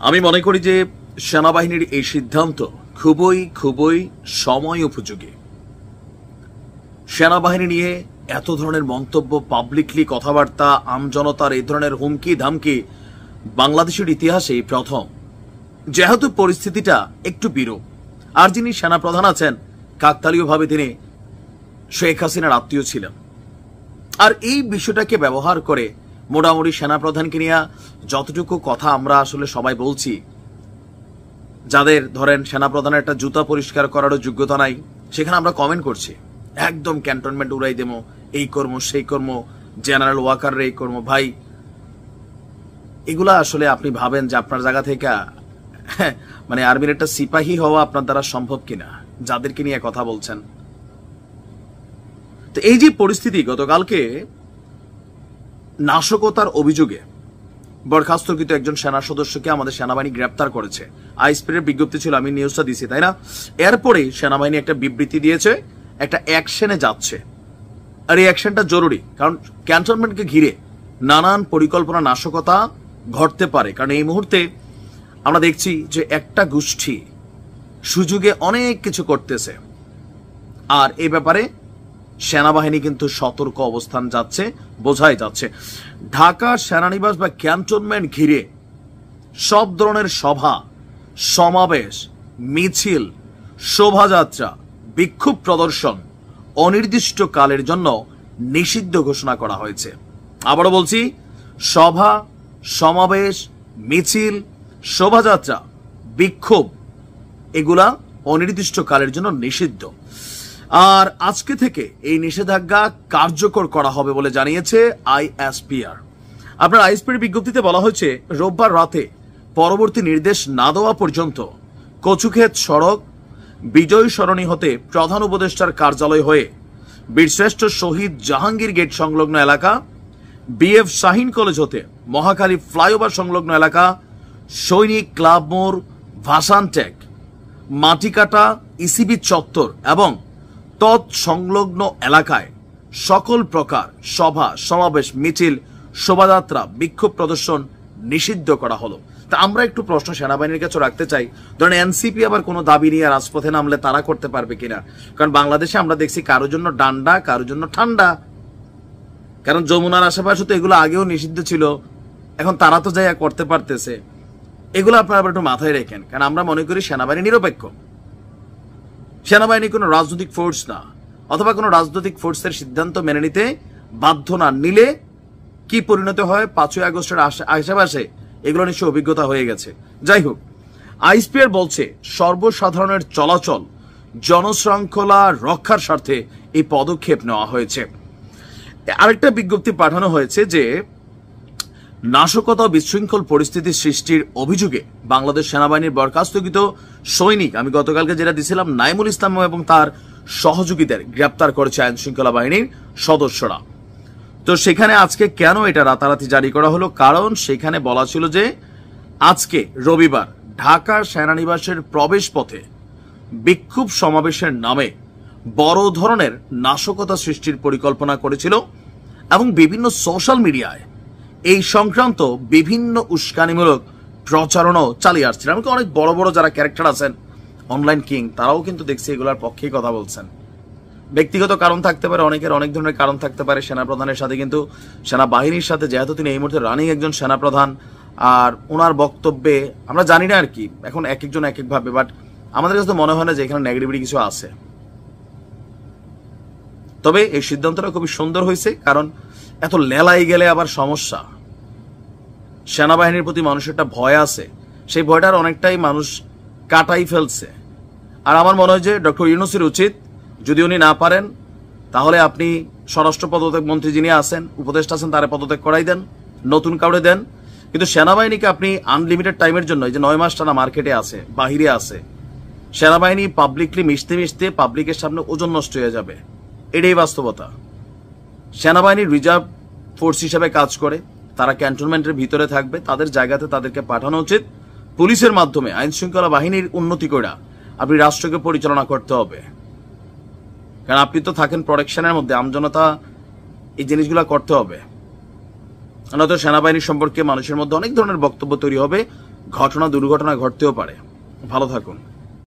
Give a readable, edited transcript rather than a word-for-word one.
আমি মনে করি যে সেনাবাহিনীর এই সিদ্ধান্ত খুবই খুবই সময় উপযোগী। সেনাবাহিনী নিয়ে এত ধরনের মন্তব্য, পাবলিকলি কথাবার্তা, আমজনতার এই ধরনের হুমকি ধামকি বাংলাদেশের ইতিহাসে প্রথম। যেহেতু পরিস্থিতিটা একটু বিরূপ, আর যিনি সেনাপ্রধান আছেন কাকতালীয়ভাবে তিনি শেখ হাসিনার আত্মীয় ছিলেন, আর এই বিষয়টাকে ব্যবহার করে মোটামুটি সেনাপ্রধানকে নিয়ে যতটুকু কথা আমরা আসলে সবাই বলছি, যাদের ধরেন সেনাপ্রধানের একটা জুতা পরিষ্কার করারও যোগ্যতা নাই, সেখানে আমরা কমেন্ট করছি একদম ক্যান্টনমেন্ট উড়াই দেবো, এই কর্ম সেই কর্ম, জেনারেল ওয়াকার এই কর্ম। ভাই, এগুলা আসলে আপনি ভাবেন যে আপনার জায়গা থেকে মানে আর্মির একটা সিপাহী হওয়া আপনার দ্বারা সম্ভব কিনা, যাদেরকে নিয়ে কথা বলছেন। তো এই যে পরিস্থিতি, গতকালকে নাশকতার অভিযোগে বরখাস্তকৃত একজন সেনা সদস্যকে আমাদের সেনাবাহিনী গ্রেপ্তার করেছে। আইএসপির বিজ্ঞপ্তি ছিল, আমি নিউজটা দিছি, তাই না? এরপরে সেনাবাহিনী একটা বিবৃতি দিয়েছে, একটা অ্যাকশনে যাচ্ছে। আর এই অ্যাকশনটা জরুরি, কারণ ক্যান্টনমেন্টকে ঘিরে নানান পরিকল্পনা, নাশকতা ঘটতে পারে। কারণ এই মুহূর্তে আমরা দেখছি যে একটা গোষ্ঠী সুযোগে অনেক কিছু করতেছে, আর এই ব্যাপারে সেনাবাহিনী কিন্তু সতর্ক অবস্থান যাচ্ছে, বোঝাই যাচ্ছে। ঢাকা সেনানিবাস বা ক্যান্টনমেন্ট ঘিরে সব ধরনের সভা, সমাবেশ, মিছিল, শোভাযাত্রা, বিক্ষোভ প্রদর্শন অনির্দিষ্টকালের জন্য নিষিদ্ধ ঘোষণা করা হয়েছে। আবারও বলছি, সভা, সমাবেশ, মিছিল, শোভাযাত্রা, বিক্ষোভ এগুলা অনির্দিষ্টকালের জন্য নিষিদ্ধ। আর আজকে থেকে এই নিষেধাজ্ঞা কার্যকর করা হবে বলে জানিয়েছে আইএসপিআর। আপনার আইএসপির বিজ্ঞপ্তিতে বলা হয়েছে, রোববার রাতে পরবর্তী নির্দেশ না দেওয়া পর্যন্ত কচুক্ষেত সড়ক, বিজয় সরণি হতে প্রধান উপদেষ্টার কার্যালয় হয়ে বীরশ্রেষ্ঠ শহীদ জাহাঙ্গীর গেট সংলগ্ন এলাকা, বিএফ শাহিন কলেজ হতে মহাখালী ফ্লাইওভার সংলগ্ন এলাকা, সৈনিক ক্লাব মোড়, ভাসানটেক, মাটিকাটা, ইসিবি চত্বর এবং তৎসংলগ্ন এলাকায় সকল প্রকার সভা, সমাবেশ, মিছিল, শোভাযাত্রা, বিক্ষোভ প্রদর্শন নিষিদ্ধ করা হলো। তা আমরা একটু প্রশ্ন সেনাবাহিনীর কাছে রাখতে চাই, ধরেন এনসিপি আবার কোনো দাবি নিয়ে রাজপথে নামলে তারা করতে পারবে কিনা? কারণ বাংলাদেশে আমরা দেখছি কারোর জন্য ডান্ডা, কারোর জন্য ঠান্ডা। কারণ যমুনার আশেপাশে তো এগুলো আগেও নিষিদ্ধ ছিল, এখন তারা তো যাই করতে পারতেছে। এগুলো আপনারা আবার একটু মাথায় রেখেন, কারণ আমরা মনে করি সেনাবাহিনী নিরপেক্ষ। সেনাবাহিনী কোনো রাজনৈতিক ফোর্স না, অথবা কোনো রাজনৈতিক ফোর্সের সিদ্ধান্ত মেনে নিতে বাধ্য না। নিলে কি পরিণত হয় 5ই আগস্টের আশেপাশে এগুলো নিশ্চয় অভিজ্ঞতা হয়ে গেছে। যাই হোক, আইএসপিআর বলছে সর্বসাধারণের চলাচল, জনশৃঙ্খলা রক্ষার স্বার্থে এই পদক্ষেপ নেওয়া হয়েছে। আরেকটা বিজ্ঞপ্তি পাঠানো হয়েছে যে নাশকতা ও বিশৃঙ্খল পরিস্থিতি সৃষ্টির অভিযোগে বাংলাদেশ সেনাবাহিনীর বরখাস্তকৃত সৈনিক, আমি গতকালকে যেটা দিছিলাম, নাইমুল ইসলাম এবং তার সহযোগীদের গ্রেপ্তার করেছে আইন শৃঙ্খলা বাহিনীর সদস্যরা। তো সেখানে আজকে কেন এটা রাতারাতি জারি করা হলো? কারণ সেখানে বলা ছিল যে আজকে রবিবার ঢাকার সেনানিবাসের প্রবেশ পথে বিক্ষোভ সমাবেশের নামে বড় ধরনের নাশকতা সৃষ্টির পরিকল্পনা করেছিল এবং বিভিন্ন সোশ্যাল মিডিয়ায় এই সংক্রান্ত বিভিন্ন উস্কানিমূলক প্রচারণাও চালিয়ে আসছিল। এমনকি অনেক বড় বড় যারা ক্যারেক্টার আছেন, অনলাইন কিং, তারাও কিন্তু দেখছি এগুলোর পক্ষেই কথা বলছেন। ব্যক্তিগত কারণ থাকতে পারে, অনেকের অনেক ধরনের কারণ থাকতে পারে সেনাপ্রধানের সাথে, কিন্তু সেনাবাহিনীর সাথে যেহেতু তিনি এই মুহূর্তে রানিং একজন সেনাপ্রধান, আর ওনার বক্তব্যে আমরা জানি না আর কি, এখন এক একজন এক এক ভাবে, বাট আমাদের কাছে মনে হয় না যে এখানে নেগেটিভিটি কিছু আছে। তবে এই সিদ্ধান্তটা খুবই সুন্দর হয়েছে, কারণ এত লেলাই গেলে আবার সমস্যা। সেনাবাহিনীর প্রতি মানুষের একটা ভয় আছে, সেই ভয়টার অনেকটাই মানুষ কাটাই ফেলছে। আর আমার মনে হয় যে ডক্টর ইউনূসের উচিত, যদি উনি না পারেন তাহলে আপনি স্বরাষ্ট্র পদত্যাগ মন্ত্রী যিনি আছেন, উপদেষ্টা আছেন, তারা পদত্যাগ করাই দেন, নতুন কাউরে দেন। কিন্তু সেনাবাহিনীকে আপনি আনলিমিটেড টাইমের জন্য, এই যে 9 মাস টানা মার্কেটে আছে, বাহিরে আছে, সেনাবাহিনী পাবলিকলি মিশতে মিশতে পাবলিকের সামনে ওজন নষ্ট হয়ে যাবে, এটাই বাস্তবতা। সেনাবাহিনী রিজার্ভ ফোর্স হিসেবে কাজ করে, তারা ক্যান্টনমেন্টের ভিতরে থাকবে, তাদের জায়গাতে তাদেরকে পাঠানো উচিত। পুলিশের মাধ্যমে আইন শৃঙ্খলা বাহিনীর উন্নতি করে আপনি রাষ্ট্রকে পরিচালনা করতে হবে, কারণ আপনি তো থাকেন প্রোটেকশনের মধ্যে, আমজনতা এই জিনিসগুলো করতে হবে। নয়তো সেনাবাহিনী সম্পর্কে মানুষের মধ্যে অনেক ধরনের বক্তব্য তৈরি হবে, ঘটনা দুর্ঘটনা ঘটতেও পারে। ভালো থাকুন।